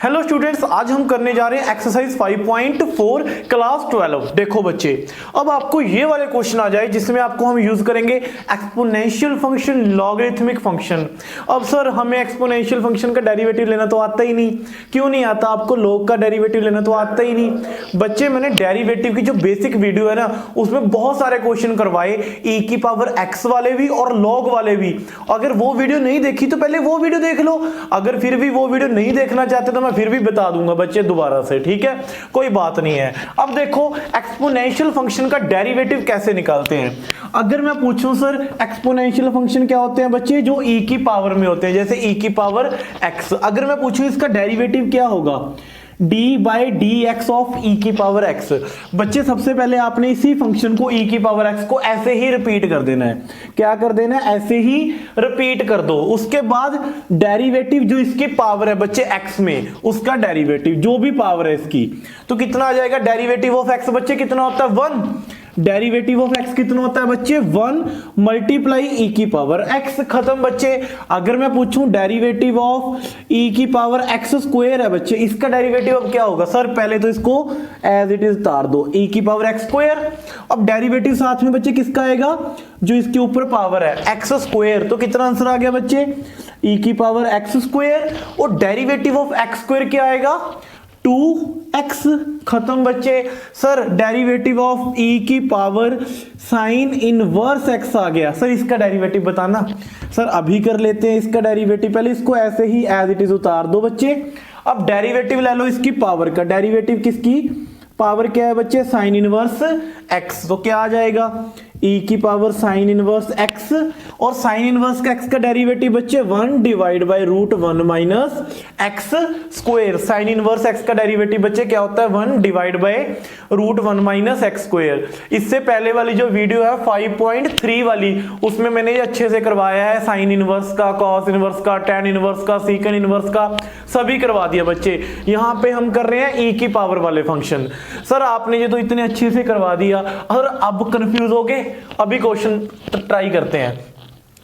Hello students, आज हम करने जा रहे हैं एक्सरसाइज 5.4 क्लास 12। देखो बच्चे, अब आपको ये वाले क्वेश्चन आ जाए जिसमें आपको हम यूज करेंगे एक्सपोनेंशियल फंक्शन, लॉगरिथमिक फंक्शन। अब सर हमें एक्सपोनेंशियल फंक्शन का डेरिवेटिव लेना तो आता ही नहीं। क्यों नहीं आता? आपको लॉग का डेरिवेटिव लेना तो आता ही नहीं। बच्चे मैंने डेरिवेटिव की जो बेसिक वीडियो है ना, उसमें बहुत सारे क्वेश्चन करवाए, e की पावर x वाले भी और लॉग वाले भी। अगर वो वीडियो नहीं देखी तो पहले वो वीडियो देख लो। अगर फिर भी वो वीडियो नहीं देखना चाहते तो मैं फिर भी बता दूंगा बच्चे दोबारा से, ठीक है, कोई बात नहीं है। अब देखो एक्सपोनेंशियल फंक्शन का डेरिवेटिव कैसे निकालते हैं। अगर मैं पूछूं सर एक्सपोनेंशियल फंक्शन क्या होते हैं बच्चे, जो e की पावर में होते हैं, जैसे e की पावर x। अगर मैं पूछूं इसका डेरिवेटिव क्या होगा, d by D x of e की पावर x। बच्चे सबसे पहले आपने इसी फंक्शन को e की पावर x को ऐसे ही रिपीट कर देना है। क्या कर देना है? ऐसे ही रिपीट कर दो। उसके बाद डेरिवेटिव जो इसकी पावर है बच्चे x में, उसका डेरिवेटिव जो भी पावर है इसकी, तो कितना आ जाएगा डेरिवेटिव ऑफ x बच्चे, कितना होता है 1। डेरिवेटिव ऑफ x कितना होता है बच्चे 1 मल्टीप्लाई e की पावर x। खत्म बच्चे। अगर मैं पूछूं डेरिवेटिव ऑफ e की पावर x स्क्वायर है बच्चे, इसका डेरिवेटिव अब क्या होगा? सर पहले तो इसको एज इट इज उतार दो, e की पावर x स्क्वायर। अब डेरिवेटिव साथ में बच्चे किसका आएगा, जो इसके ऊपर पावर है x स्क्वायर। तो कितना आंसर आ गया बच्चे, e की पावर x स्क्वायर। और डेरिवेटिव ऑफ x स्क्वायर क्या आएगा, 2x। खत्म बच्चे। सर डेरिवेटिव ऑफ e की पावर साइन इनवर्स x आ गया। सर इसका डेरिवेटिव बताना। सर अभी कर लेते हैं इसका डेरिवेटिव, पहले इसको ऐसे ही एज इट इज उतार दो बच्चे। अब डेरिवेटिव ले लो इसकी पावर का। डेरिवेटिव किसकी पावर क्या है बच्चे, साइन इनवर्स x। तो क्या आ जाएगा, e की पावर साइन इनवर्स x। और साइन इनवर्स का x का डेरिवेटिव बच्चे 1 divide by root 1 minus x square. Sine inverse x का डेरिवेटिव बच्चे क्या होता है, 1 divide by root 1 minus x square. इससे पहले वाली जो वीडियो है 5.3 वाली, उसमें मैंने ये अच्छे से करवाया है, साइन इनवर्स का, कॉस इनवर्स का, टेन इनवर्स का, सीकन इनवर्स का, सभी करवा दिया बच्चे। यहाँ पे हम कर रहे हैं e की पावर वाले फंक्शन। सर आपने ये तो इतने अच्छे से करवा दिया, और अब कंफ्यूज हो गए। अभी क्वेश्चन ट्राई करते हैं।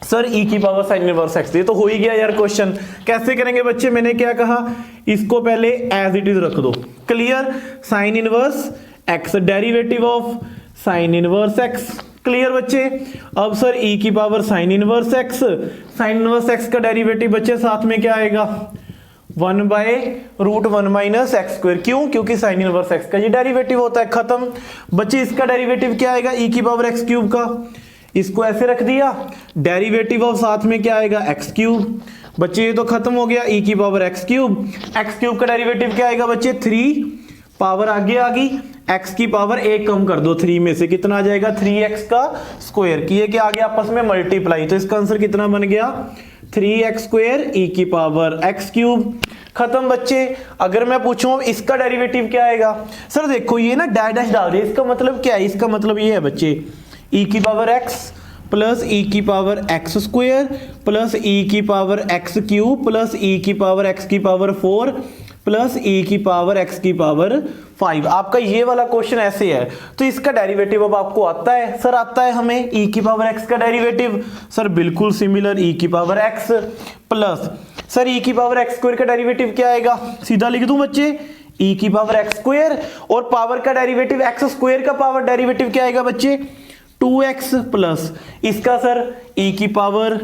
सर e की पावर साइन इनवर्स x, ये तो हो ही गया यार क्वेश्चन। कैसे करेंगे बच्चे, मैंने क्या कहा, इसको पहले एज इट इज रख दो। Clear, sine inverse x derivative of sine inverse x। Clear बच्चे। अब सर e की power sine inverse x, sine inverse x का डेरिवेटिव बच्चे साथ में क्या आएगा, 1 by root 1 minus X square. क्यों? क्योंकि साइन इनवर्स एक्स का ये डेरिवेटिव होता है। खत्म बच्चे। इसका डेरिवेटिव क्या आएगा, e की पावर एक्स क्यूब का। इसको ऐसे रख दिया, डेरिवेटिव ऑफ साथ में क्या आएगा, एक्स क्यूब। बच्चे ये तो खत्म हो गया, e की power x cube. X cube का डेरिवेटिव क्या आएगा बच्चे, 3 पावर आगे आ गई, x की पावर 1 कम कर दो 3 में से, कितना आ जाएगा 3x का स्क्वायर। किए कि आगे आपस में मल्टीप्लाई, तो इसका आंसर कितना बन गया, 3x स्क्वायर e की पावर x क्यूब। खत्म बच्चे। अगर मैं पूछूं अब इसका डेरिवेटिव क्या आएगा, सर देखो ये ना डैश डैश डाल रही है, इसका मतलब क्या है, इसका मतलब ये है बच्चे, e की पावर x प्लस e की power x square plus e की power x cube plus e की पावर x की पावर 4 प्लस e की पावर x की पावर 5। आपका ये वाला क्वेश्चन ऐसे है। तो इसका डेरिवेटिव अब आपको आता है? सर आता है हमें e की पावर x का डेरिवेटिव। सर बिल्कुल सिमिलर, e की power x plus sir e की पावर x स्क्वायर का डेरिवेटिव क्या आएगा, सीधा लिख दूं बच्चे, e की पावर x स्क्वायर। और पावर का डेरिवेटिव x स्क्वायर का पावर डेरिवेटिव क्या आएगा बच्चे, 2x प्लस इसका सर e की पावर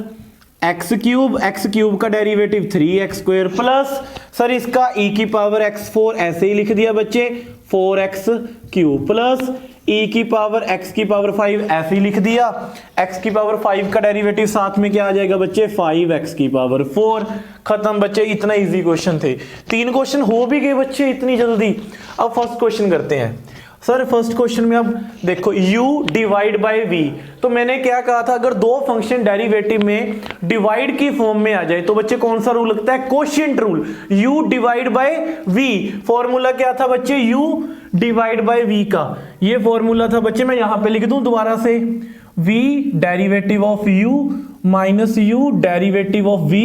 x क्यूब का derivative 3x square plus sir इसका e की पावर x4 ऐसे ही लिख दिया बच्चे, 4x क्यूब प्लस e की पावर x की पावर 5 ऐसे ही लिख दिया, x की पावर 5 का डेरिवेटिव साथ में क्या आ जाएगा बच्चे, 5x की पावर 4। खत्म बच्चे। इतना इजी क्वेश्चन थे, 3 क्वेश्चन हो भी गए बच्चे इतनी जल्दी। अब फर्स्ट क्वेश्चन करते हैं। सर फर्स्ट क्वेश्चन में अब देखो u डिवाइड बाय v, तो मैंने क्या कहा था, अगर दो फंक्शन डेरिवेटिव में डिवाइड की फॉर्म में आ जाए तो बच्चे कौन सा रूल लगता है, quotient rule. u divide by v, formula क्या था बच्चे, u डिवाइड बाय v का ये फॉर्मूला था बच्चे। मैं यहां पे लिख दूं दोबारा से, v derivative of u minus u derivative of v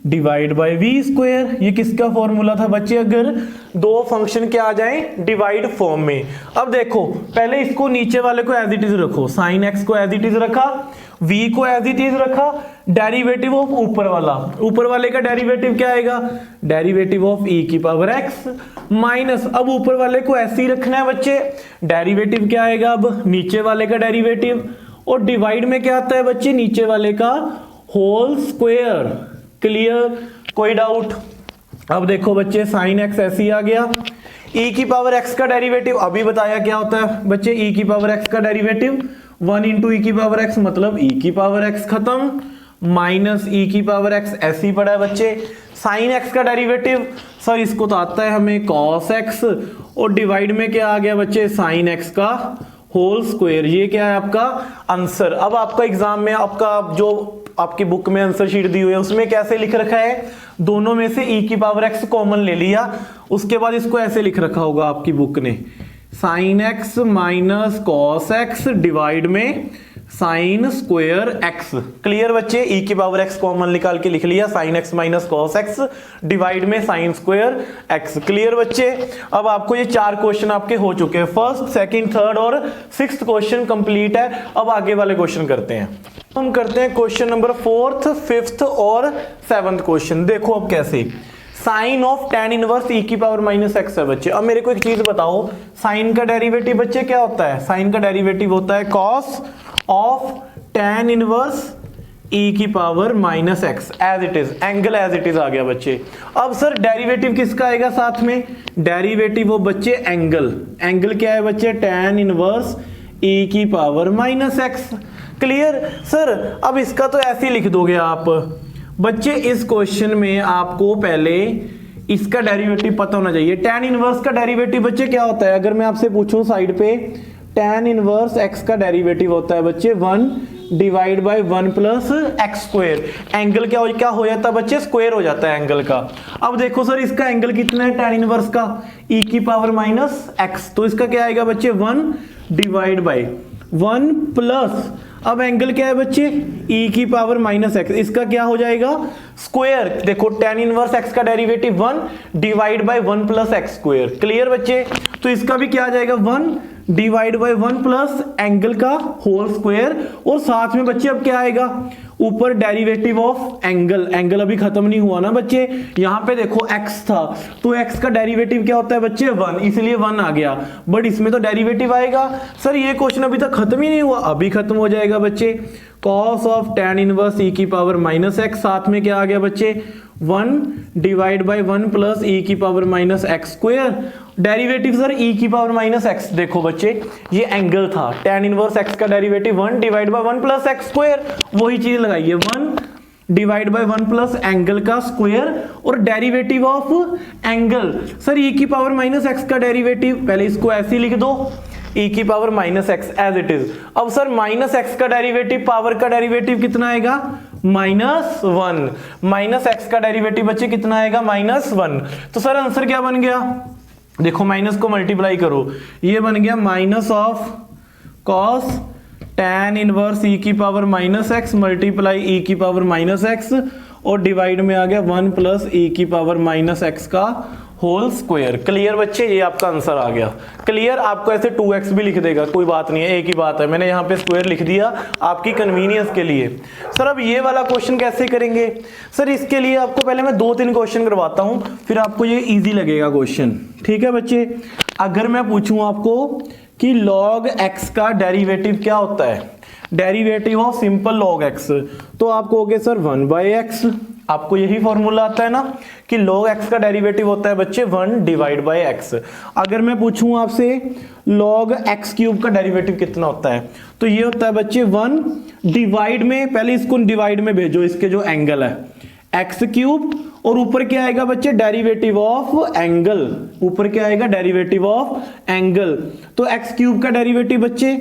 divide by v square. ये किसका फॉर्मूला था बच्चे, अगर दो फंक्शन के आ जाएं डिवाइड फॉर्म में। अब देखो पहले इसको नीचे वाले को एज इट इज रखो, साइन x को एज इट इज रखा v को एज इट इज रखा, डेरिवेटिव ऑफ ऊपर वाले का डेरिवेटिव क्या आएगा, डेरिवेटिव ऑफ e की पावर x माइनस, अब ऊपर वाले को ऐसे ही रखना है बच्चे, डेरिवेटिव क्या आएगा अब नीचे वाले का डेरिवेटिव, और डिवाइड में क्या आता है बच्चे, नीचे वाले का होल स्क्वायर। क्लियर, कोई डाउट? अब देखो बच्चे साइन एक्स ऐसे ही आ गया, e की पावर x का डेरिवेटिव अभी बताया क्या होता है बच्चे, e की पावर x का डेरिवेटिव 1 इंटू ई की पावर x मतलब e की पावर x खत्म, माइनस e की पावर x ऐसे ही पड़ा है बच्चे। साइन x का डेरिवेटिव सर इसको तो आता है हमें cos x, और डिवाइड में क्या आ गया बच्चे, साइन x का होल स्क्वायर। ये क्या है आपका आंसर। अब आपका एग्जाम में आपका जो आपकी बुक में आंसर शीट दी हुई है उसमें कैसे लिख रखा है, दोनों में से e की पावर x कॉमन ले लिया, उसके बाद इसको ऐसे लिख रखा होगा आपकी बुक ने, sine x minus cos x divide में साइन स्क्वायर x। क्लियर बच्चे, e की पावर x कॉमन निकाल के लिख लिया, sine x minus cos x divide में साइन स्क्वायर x। क्लियर बच्चे, अब आपको ये 4 क्वेश्चन आपके हो चुके हैं, फर्स्ट, सेकंड, थर्ड और 6th क्वेश्चन कंप्लीट है। अब आगे वाले क्वेश्चन करते हैं, हम करते हैं क्वेश्चन नंबर 4th, 5th और 7th क्वेश्चन। देखो अब कैसे, sine of tan inverse e की पावर माइनस x है बच्चे। अब मेरे को एक चीज बताओ, साइन का डेरिवेटिव बच्चे क्या होता है, साइन का डेरिवेटिव होता है cos of tan inverse e की power minus x as it is, angle as it is आ गया बच्चे। अब सर डेरिवेटिव किसका आएगा साथ में, डेरिवेटिव वो बच्चे एंगल, एंगल क्या है बच्चे, tan इनवर्स e की power minus x। Clear sir, अब इसका तो ऐसे ही लिख दोगे आप बच्चे। इस क्वेश्चन में आपको पहले इसका डेरिवेटिव पता होना चाहिए। tan इनवर्स का डेरिवेटिव बच्चे क्या होता है, अगर मैं आपसे पूछूं साइड पे, tan इनवर्स x का डेरिवेटिव होता है बच्चे 1 divide bye 1 plus x square. Angle क्या हो जाता है बच्चे, स्क्वायर हो जाता है एंगल का। अब देखो सर इसका एंगल कितना है tan इनवर्स का, e की पावर माइनस x, तो इसका क्या आएगा बच्चे 1 डिवाइड बाय 1 प्लस, अब एंगल क्या है बच्चे, e की पावर माइनस x, इसका क्या हो जाएगा स्क्वायर। देखो tan इनवर्स x का derivative 1 divide bye 1 plus x square. Clear बच्चे, तो इसका भी क्या आ जाएगा 1 डिवाइड बाय 1 प्लस एंगल का होल स्क्वायर, और साथ में बच्चे अब क्या आएगा ऊपर डेरिवेटिव ऑफ एंगल। एंगल अभी खत्म नहीं हुआ ना बच्चे, यहां पे देखो x था, तो x का डेरिवेटिव क्या होता है बच्चे 1, इसलिए 1 आ गया, बट इसमें तो डेरिवेटिव आएगा। सर ये क्वेश्चन अभी तक खत्म ही नहीं हुआ, अभी खत्म हो जाएगा बच्चे। cos of tan inverse e की पावर माइनस x, साथ में क्या आ गया बच्चे 1 डिवाइड बाय 1 प्लस e की power minus X square. Derivative sir e की पावर माइनस x, देखो बच्चे ये एंगल था, tan इनवर्स x का derivative 1 divide bye 1 plus x square, वही चीज लगाइए 1 डिवाइड बाय 1 प्लस एंगल का स्क्वायर, और derivative of angle sir e की पावर माइनस x का डेरिवेटिव, पहले इसको ऐसे ही लिख दो, e की power minus X as it is. अब सर माइनस एक्स का डेरिवेटिव, पावर का डेरिवेटिव कितना आएगा -1, माइनस एक्स का डेरिवेटिव बच्चे कितना आएगा -1। तो सर आंसर क्या बन गया, देखो माइनस को मल्टीप्लाई करो, ये बन गया minus of cos tan inverse e की power minus x multiply e की पावर माइनस एक्स, और डिवाइड में आ गया 1 प्लस e की पावर माइनस एक्स का होल स्क्वायर। क्लियर बच्चे, ये आपका आंसर आ गया। क्लियर, आपको ऐसे 2x भी लिख देगा, कोई बात नहीं है, एक ही बात है, मैंने यहाँ पे स्क्वायर लिख दिया आपकी कन्वीनियंस के लिए। सर अब ये वाला क्वेश्चन कैसे करेंगे, सर इसके लिए आपको पहले मैं 2-3 क्वेश्चन करवाता हूँ, फिर आपको ये इजी लगेगा क्वेश्चन। ठीक है बच्चे, अगर मैं पूछूं आपको कि log x का डेरिवेटिव क्या होता है, derivative of simple log x, तो आप कहोगे सर 1/x, आपको यही फॉर्मूला आता है ना कि log x का डेरिवेटिव होता है बच्चे 1 डिवाइड बाय x। अगर मैं पूछूं आपसे log x क्यूब का डेरिवेटिव कितना होता है, तो ये होता है बच्चे 1 डिवाइड में, पहले इसको डिवाइड में भेजो, इसके जो एंगल है x क्यूब, और ऊपर क्या आएगा बच्चे डेरिवेटिव ऑफ एंगल, ऊपर क्या आएगा डेरिवेटिव ऑफ एंगल, तो x क्यूब का डेरिवेटिव बच्चे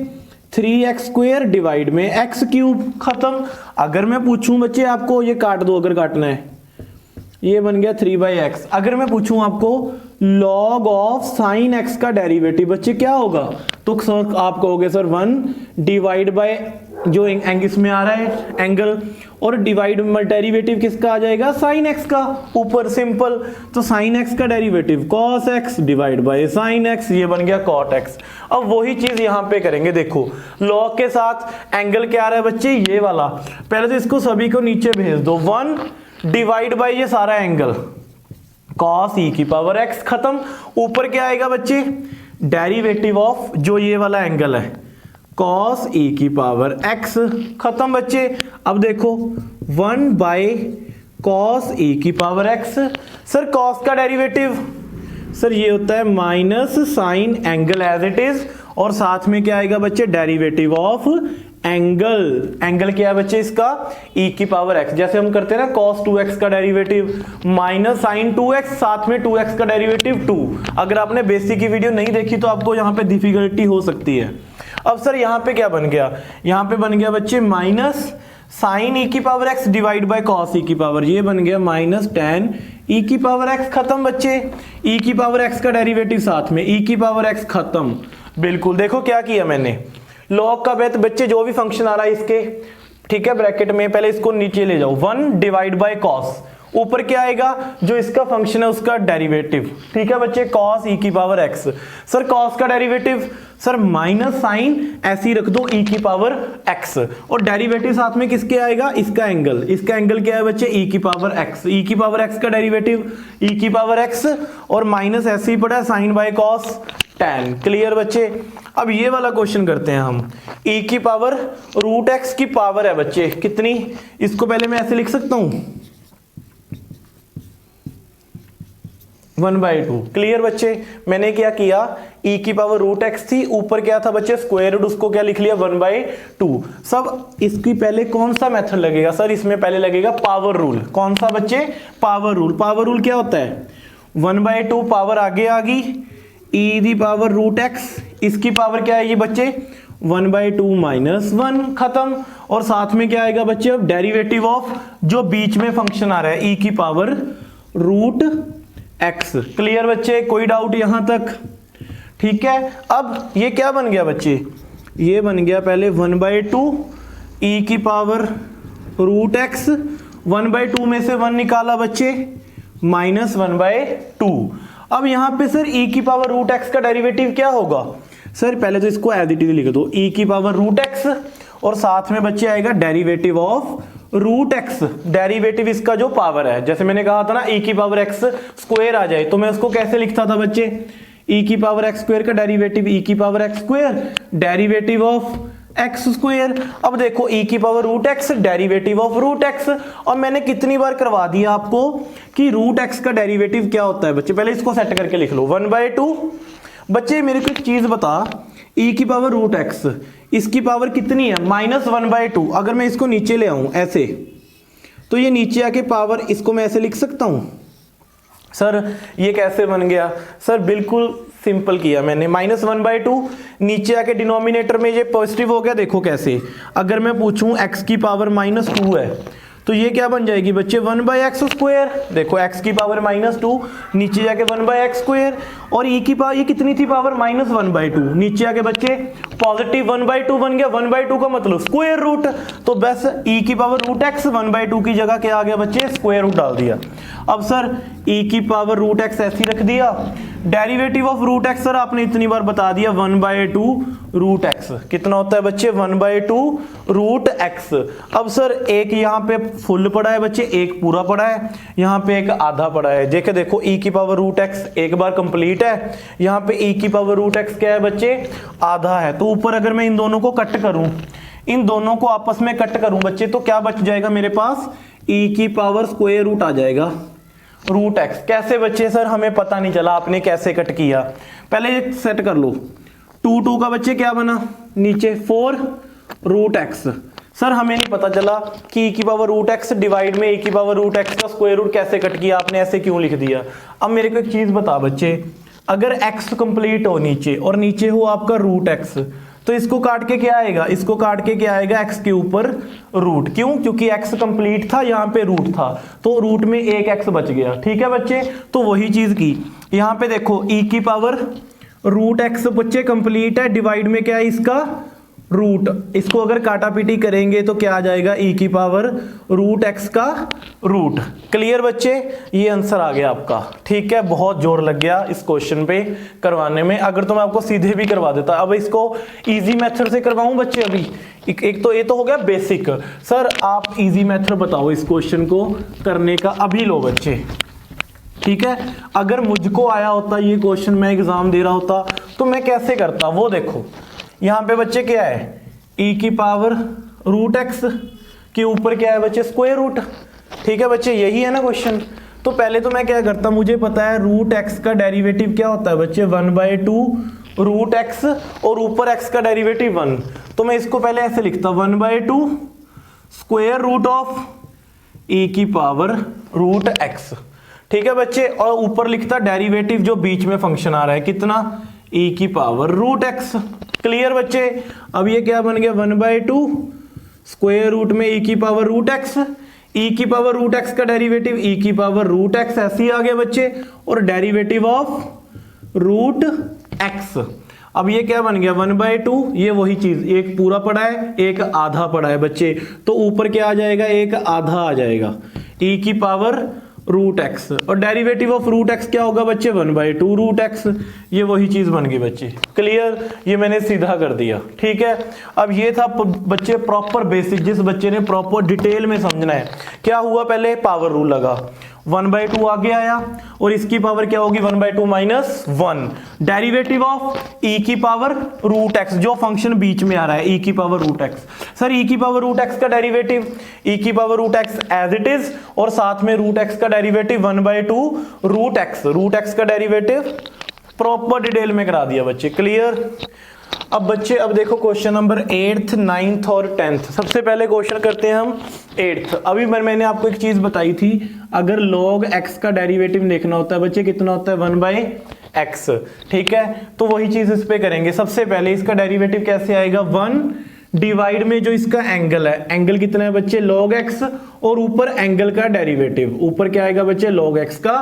3x स्क्वायर डिवाइड में x क्यूब, खत्म। अगर मैं पूछूं बच्चे आपको, ये काट दो अगर काटना है, ये बन गया 3/x। अगर मैं पूछूं आपको log ऑफ साइन x का डेरिवेटिव बच्चे क्या होगा, तो सर आप कहोगे सर 1 डिवाइड बाय जो इसमें आ रहा है एंगल, और डिवाइड डेरिवेटिव किसका आ जाएगा, साइन एक्स का, ऊपर सिंपल। तो साइन एक्स का derivative cos x divide by sine x, ये बन गया कॉट एक्स। अब वही चीज यहां पे करेंगे, देखो लॉग के साथ एंगल क्या आ रहा है बच्चे, ये वाला। पहले तो इसको सभी को नीचे भेज दो, 1 डिवाइड बाय ये सारा एंगल कॉस ई की पावर एक्स, खत्म। ऊपर क्या आएगा बच्चे, डेरिवेटिव ऑफ जो ये वाला एंगल है कॉस ई की पावर एक्स, खत्म बच्चे। अब देखो 1 बाय कॉस ई की पावर एक्स। सर कॉस का डेरिवेटिव सर ये होता है minus sine angle as it is, और साथ में क्या आएगा बच्चे, डेरिवेटिव ऑफ एंगल। एंगल क्या है बच्चे इसका, e की पावर x, जैसे हम करते हैं ना cos 2x का डेरिवेटिव माइनस साइन 2x, साथ में 2x का डेरिवेटिव 2। अगर आपने बेसिक की वीडियो नहीं देखी तो आपको यहाँ पे डिफिकल्टी हो सकती है। अब सर यहाँ पे क्या बन गया, यहाँ पे बन गया बच्चे माइनस साइन e की power x divide by cos e की पावर, ये बन गया माइनस tan e की पावर x, खत्म बच्चे। e की पावर x का डेरिवेटिव साथ में e की पावर x, खत्म। बिल्कुल देखो क्या किया मैंने, लॉग का बेत बच्चे जो भी फंक्शन आ रहा है इसके, ठीक है, ब्रैकेट में पहले इसको नीचे ले जाओ, 1 डिवाइड बाय कॉस, ऊपर क्या आएगा जो इसका फंक्शन है उसका डेरिवेटिव, ठीक है बच्चे, कॉस ई की पावर एक्स। सर कॉस का डेरिवेटिव सर माइनस साइन ऐसे ही रख दो ई की पावर एक्स, और डेरिवेटिव साथ में किसके आएगा, इसका एंगल। इसका एंगल क्या है बच्चे, ई की पावर एक्स। ई की पावर एक्स का डेरिवेटिव ई की पावर एक्स, और माइनस ऐसे ही पड़ा है sine by cos tan। Clear बच्चे। अब ये वाला क्वेश्चन करते हैं हम, e की पावर रूट एक्स की पावर है बच्चे कितनी, इसको पहले मैं ऐसे लिख सकता हूं 1/2। क्लियर बच्चे, मैंने क्या किया, e की पावर रूट एक्स थी, ऊपर क्या था बच्चे स्क्वायर रूट, उसको क्या लिख लिया 1/2। सब इसकी पहले कौन सा मेथड लगेगा, सर इसमें पहले लगेगा पावर रूल। कौन सा बच्चे, पावर रूल। पावर रूल क्या होता है, 1/2 पावर आगे आ गई, e the power root X, इसकी पावर क्या आएगी बच्चे 1/2 माइनस 1, खत्म। और साथ में क्या आएगा बच्चे, अब डेरिवेटिव ऑफ जो बीच में फंक्शन आ रहा है e की पावर रूट एक्स। क्लियर बच्चे, कोई डाउट यहां तक, ठीक है। अब ये क्या बन गया बच्चे, ये बन गया पहले 1/2 e की पावर रूट एक्स, 1/2 में से 1 निकाला बच्चे माइनस 1/2। अब यहां पे सर e की पावर रूट एक्स का डेरिवेटिव क्या होगा, सर पहले तो इसको एज इट इज लिख दो, e की पावर रूट एक्स, और साथ में बच्चे आएगा derivative of root X. Derivative इसका जो पावर है, जैसे मैंने कहा था ना e की पावर x स्क्वायर आ जाए, तो मैं उसको कैसे लिखता था बच्चे, e की पावर x स्क्वायर का डेरिवेटिव e की power x square, derivative of X square. अब देखो e की power root X, derivative of root X. और मैंने कितनी बार करवा दिया आपको कि रूट एक्स का डेरिवेटिव क्या होता है बच्चे, पहले इसको सेट करके लिख लो 1/2। बच्चे मेरे को एक चीज बता, e की पावर रूट एक्स, इसकी पावर कितनी है माइनस 1/2। अगर मैं इसको नीचे ले आऊं ऐसे, तो ये नीचे आके पावर, इसको मैं ऐसे लिख सकता हूं। सर ये कैसे बन गया, सर बिल्कुल सिंपल किया मैंने, माइनस 1/2 नीचे आके डिनोमिनेटर में ये पॉजिटिव हो गया। देखो कैसे, अगर मैं पूछूं x की पावर -2 है, तो ये क्या बन जाएगी बच्चे 1/x स्क्वायर। देखो x की पावर -2, नीचे जाके 1/x स्क्वायर, और e की पावर ये कितनी थी पावर -1/2, नीचे आके बच्चे पॉजिटिव 1/2 बन गया। 1/2 का मतलब स्क्वायर रूट, तो बस e की पावर रूट x 1/2 की जगह क्या आ गया बच्चे, स्क्वायर रूट डाल दिया। अब सर e की पावर रूट x ऐसी रख दिया, derivative of root x sir आपने इतनी बार बता दिया 1/2 रूट x, कितना होता है बच्चे 1/2 रूट x। अब सर एक यहाँ पे फुल पड़ा है बच्चे, एक पूरा पड़ा है, यहाँ पे एक आधा पड़ा है। देखे देखो e की पावर रूट x एक बार कंप्लीट है, यहाँ पे e की पावर रूट x क्या है बच्चे, आधा है। तो ऊपर अगर मैं इन दोनों को कट करूं, इन दोनों को आपस में कट करूं बच्चे, तो क्या बच जाएगा मेरे पास, e की पावर स्क्वायर रूट आ जाएगा रूट एक्स। कैसे बच्चे, सर हमें पता नहीं चला आपने कैसे कट किया, पहले सेट कर लो। 2 का बच्चे क्या बना, नीचे 4 रूट एक्स। सर हमें नहीं पता चला कि e की पावर रूट एक्स डिवाइड में e की पावर रूट एक्स का स्क्वायर रूट कैसे कट किया, आपने ऐसे क्यों लिख दिया। अब मेरे को एक चीज बता बच्चे, अगर x कंप्लीट हो नीचे और नीचे हो आपका रूट एक्स, तो इसको काट के क्या आएगा, इसको काट के क्या आएगा, x के ऊपर रूट। क्यों, क्योंकि x कंप्लीट था, यहाँ पे रूट था, तो रूट में एक x बच गया। ठीक है बच्चे, तो वही चीज की यहाँ पे देखो e की पावर रूट एक्स बच्चे कंप्लीट है, डिवाइड में क्या है इसका रूट, इसको अगर काटा पीटी करेंगे तो क्या आ जाएगा, ई की पावर रूट एक्स का रूट। क्लियर बच्चे, ये आंसर आ गया आपका। ठीक है, बहुत जोर लग गया इस क्वेश्चन पे करवाने में, अगर तो मैं आपको सीधे भी करवा देता। अब इसको इजी मेथड से करवाऊं बच्चे अभी, एक तो ये तो हो गया बेसिक। सर आप इजी मेथड बताओ इस क्वेश्चन को करने का, अभी लो बच्चे। ठीक है, अगर मुझको आया होता ये क्वेश्चन, मैं एग्जाम दे रहा होता तो मैं कैसे करता, वो देखो। यहां पे बच्चे क्या है, ई की पावर रूट एक्स के ऊपर क्या है बच्चे, स्क्वायर रूट। ठीक है बच्चे, यही है ना क्वेश्चन। तो पहले तो मैं क्या करता, मुझे पता है रूट एक्स का डेरिवेटिव क्या होता है बच्चे, 1/2 रूट एक्स, और ऊपर एक्स का डेरिवेटिव 1। तो मैं इसको पहले ऐसे लिखता, 1/2 स्क्वायर रूट ऑफ ई की पावर रूट एक्स। ठीक है बच्चे, और ऊपर लिखता डेरिवेटिव जो बीच में फंक्शन आ रहा है कितना, ई की पावर रूट एक्स। क्लियर बच्चे, अब ये क्या बन गया, 1/2 स्क्वायर रूट में ई की पावर रूट एक्स, ई की पावर रूट एक्स का डेरिवेटिव ई की पावर रूट एक्स, ऐसे ही आ गया बच्चे, और डेरिवेटिव ऑफ रूट एक्स। अब ये क्या बन गया, 1/2, ये वही चीज, एक पूरा पड़ा है एक आधा पड़ा है बच्चे, तो ऊपर क्या आ जाएगा, एक आधा आ जाएगा, ई की पावर रूट एक्स, और डेरिवेटिव ऑफ रूट एक्स क्या होगा बच्चे, 1/2 रूट एक्स। ये वही चीज बन गई बच्चे। क्लियर, ये मैंने सीधा कर दिया। ठीक है, अब ये था बच्चे प्रॉपर बेसिक, जिस बच्चे ने प्रॉपर डिटेल में समझना है। क्या हुआ, पहले पावर रूल लगा, 1/2 आगे आया, और इसकी पावर क्या होगी, 1/2 माइनस 1, डेरिवेटिव ऑफ ई की पावर रूट एक्स, जो फंक्शन बीच में आ रहा है, ई की power root x. Sir e की पावर रूट एक्स का डेरिवेटिव, ई की power root x as it is, और साथ में रूट एक्स का derivative 1/2 root x, root x का डेरिवेटिव प्रॉपर डिटेल में करा दिया बच्चे। क्लियर। अब बच्चे, अब देखो क्वेश्चन नंबर 8th 9th और 10th। सबसे पहले क्वेश्चन करते हैं हम 8th। अभी मैंने आपको एक चीज बताई थी, अगर log x का डेरिवेटिव देखना होता है बच्चे, कितना होता है, 1/x। ठीक है, तो वही चीज इस पे करेंगे। सबसे पहले इसका डेरिवेटिव कैसे आएगा, 1 डिवाइड में जो इसका एंगल है, एंगल कितना है बच्चे, log x, और ऊपर एंगल का डेरिवेटिव, ऊपर क्या आएगा बच्चे, log x का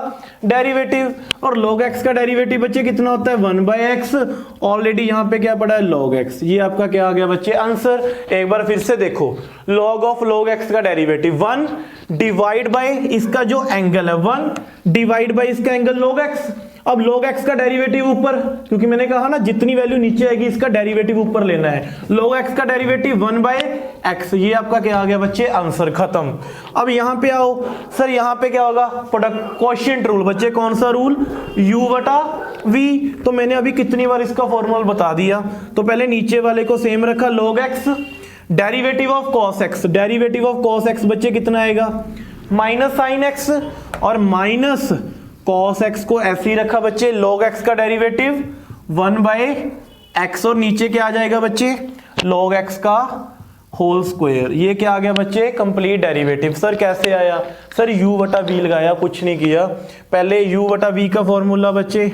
डेरिवेटिव, और log x का डेरिवेटिव बच्चे कितना होता है, 1/x। ऑलरेडी यहाँ पे क्या पड़ा है, log x। ये आपका क्या आ गया बच्चे, आंसर। एक बार फिर से देखो, log ऑफ log x का डेरिवेटिव 1 डिवाइड बाय इसका जो एंगल है 1 डिवाइड बाय इसका एंगल log x। अब log x का डेरिवेटिव ऊपर, क्योंकि मैंने कहा ना जितनी वैल्यू नीचे आएगी इसका डेरिवेटिव ऊपर लेना है, log x का डेरिवेटिव 1/x। ये आपका क्या आ गया बच्चे, आंसर। खत्म। अब यहां पे आओ, सर यहां पे क्या होगा, प्रोडक्ट क्वोशिएंट रूल बच्चे, कौन सा रूल, u/v। तो मैंने अभी कितनी बार इसका फॉर्मूला बता दिया। तो पहले नीचे वाले को सेम रखा, log x derivative of cos x, derivative of cos x बच्चे कितना आएगा, माइनस साइन x, और माइनस cos x को ऐसे ही रखा बच्चे, log x का डेरिवेटिव 1/x, और नीचे क्या आ जाएगा बच्चे, log x का होल स्क्वायर। ये क्या आ गया बच्चे, कंप्लीट डेरिवेटिव। सर कैसे आया, सर u/v लगाया, कुछ नहीं किया। पहले u/v का फॉर्मूला बच्चे,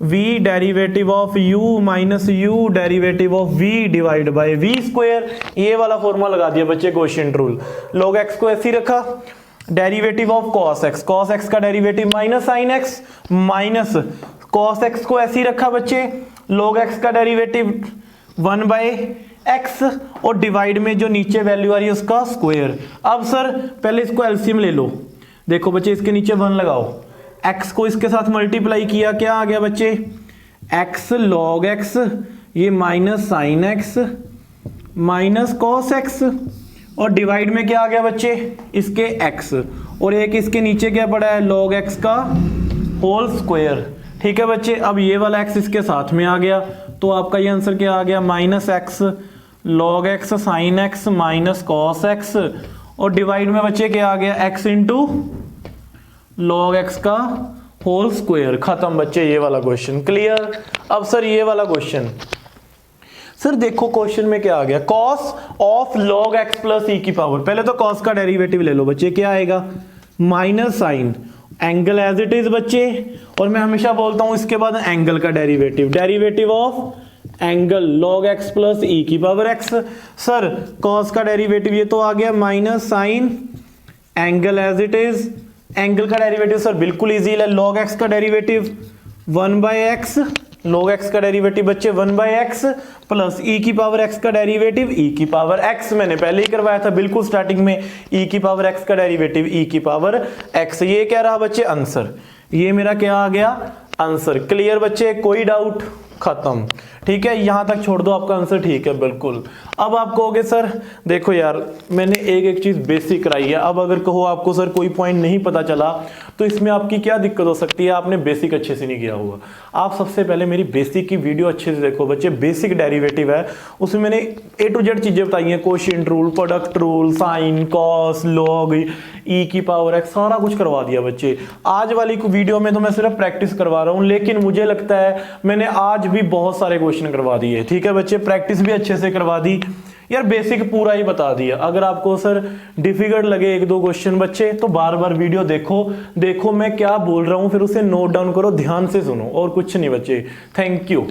v derivative of u minus u derivative of v divide by v square. ये वाला फॉर्मूला लगा दिया बच्चे, क्वोशिएंट रूल। log x को ऐसे ही रखा, derivative of cos x, cos x का derivative minus sine x, minus cos x को ऐसे ही रखा बच्चे, log x का डेरिवेटिव 1/x, और डिवाइड में जो नीचे वैल्यू आ रही है उसका स्क्वायर। अब सर पहले इसको एलसीएम ले लो, देखो बच्चे इसके नीचे 1 लगाओ, x को इसके साथ मल्टीप्लाई किया, क्या आ गया बच्चे, x log x, ये minus sine x minus cos x, और डिवाइड में क्या आ गया बच्चे, इसके x, और एक इसके नीचे क्या पड़ा है, log x का होल स्क्वायर। ठीक है बच्चे, अब ये वाला x इसके साथ में आ गया, तो आपका ये आंसर क्या आ गया, minus x log x sine x minus cos x, और डिवाइड में बच्चे क्या आ गया, x इंटू log x का होल स्क्वायर। खत्म बच्चे ये वाला क्वेश्चन। क्लियर। अब सर ये वाला क्वेश्चन, सर देखो क्वेश्चन में क्या आ गया, cos of log x plus e की पावर। पहले तो cos का डेरिवेटिव ले लो बच्चे, क्या आएगा, minus sine angle as it is बच्चे, और मैं हमेशा बोलता हूं इसके बाद एंगल का derivative, derivative of angle log x plus e की पावर x। सर cos का डेरिवेटिव ये तो आ गया minus sine angle as it is, angle का डेरिवेटिव सर बिल्कुल इजी है, log x का डेरिवेटिव 1/x log x का डेरिवेटिव बच्चे 1/x प्लस e की पावर x का डेरिवेटिव e की पावर x, मैंने पहले ही करवाया था बिल्कुल स्टार्टिंग में, e की पावर x का डेरिवेटिव e की पावर x। ये क्या रहा बच्चे आंसर, ये मेरा क्या आ गया आंसर। क्लियर बच्चे, कोई डाउट, खत्म। ठीक है, यहां तक छोड़ दो, आपका आंसर ठीक है बिल्कुल। अब आप कहोगे सर देखो यार मैंने एक एक चीज बेसिक कराई है, अब अगर कहो आपको सर कोई पॉइंट नहीं पता चला तो इसमें आपकी क्या दिक्कत हो सकती है, आपने बेसिक अच्छे से नहीं किया होगा। आप सबसे पहले मेरी बेसिक की वीडियो अच्छे से देखो बच्चे, बेसिक डेरिवेटिव है, उसमें मैंने A to Z चीजें बताई हैं, quotient rule, product rule, sine, cos, log, e की पावर x, सारा कुछ करवा दिया बच्चे। आज वाली वीडियो में तो मैं सिर्फ प्रैक्टिस करवा रहा हूं, लेकिन मुझे लगता है मैंने आज भी बहुत सारे क्वेश्चन करवा दिए। ठीक है बच्चे, प्रैक्टिस भी अच्छे से करवा दी यार, बेसिक पूरा ही बता दिया। अगर आपको सर डिफिकल्ट लगे एक दो क्वेश्चन बच्चे तो बार बार वीडियो देखो मैं क्या बोल रहा हूं, फिर उसे नोट डाउन करो, ध्यान से सुनो, और कुछ नहीं बच्चे। Thank you.